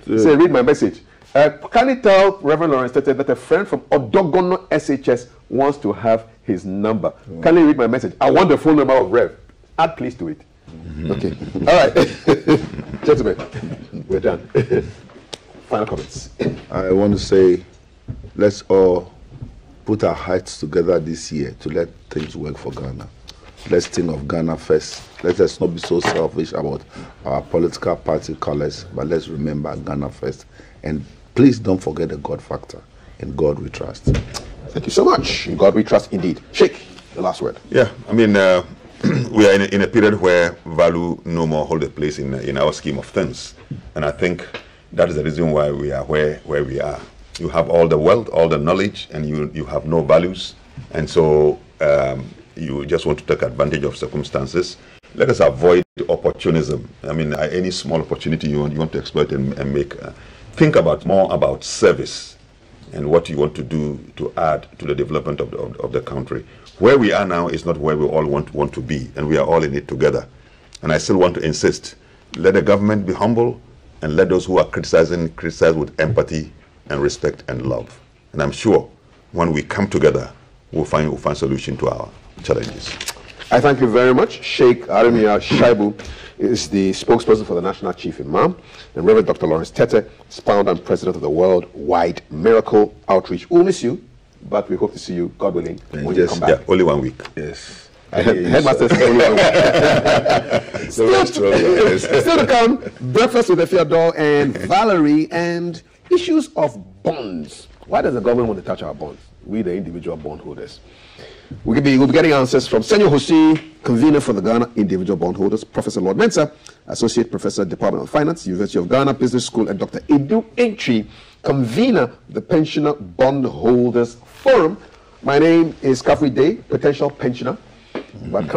Say, read my message. Can you tell Reverend Lawrence Tete that a friend from Odogono SHS wants to have his number? Can you read my message? I want the phone number of Rev. Add please to it. Okay. All right. Gentlemen, we're done. Final comments.
I want to say, let's all put our hearts together this year to let things work for Ghana. Let's think of Ghana first. Let us not be so selfish about our political party colors, but let's remember Ghana first. And please don't forget the God factor. In God we trust.
Thank you so much. In God we trust indeed. Sheikh, the last word.
Yeah, I mean, we are in a period where value no more hold a place in our scheme of things. And I think that is the reason why we are where we are. You have all the wealth, all the knowledge, and you have no values. And so you just want to take advantage of circumstances. Let us avoid opportunism. I mean, any small opportunity you want to exploit and make. Think more about service and what you want to do to add to the development of the country. Where we are now is not where we all want to be, and we are all in it together. And I still want to insist, let the government be humble, and let those who are criticize with empathy and respect and love. And I'm sure when we come together, we'll find solution to our challenges.
I thank you very much. Sheikh Aremia Shaibu is the spokesperson for the National Chief Imam, and Reverend Dr. Lawrence Tete is founder and president of the Worldwide Miracle Outreach. We'll miss you, but we hope to see you, God willing, when you come back.
Yeah, only 1 week.
Yes.
Headmaster says only 1 week. Still to come, breakfast with Theodore and Valerie, and issues of bonds. Why does the government want to touch our bonds? We, the individual bondholders. We'll be getting answers from Senor Hosi, convener for the Ghana Individual Bondholders, Professor Lord Mensah, Associate Professor, Department of Finance, University of Ghana Business School, and Dr. Edu Entry, convener, the Pensioner Bondholders Forum. My name is Kafri Day, potential pensioner. But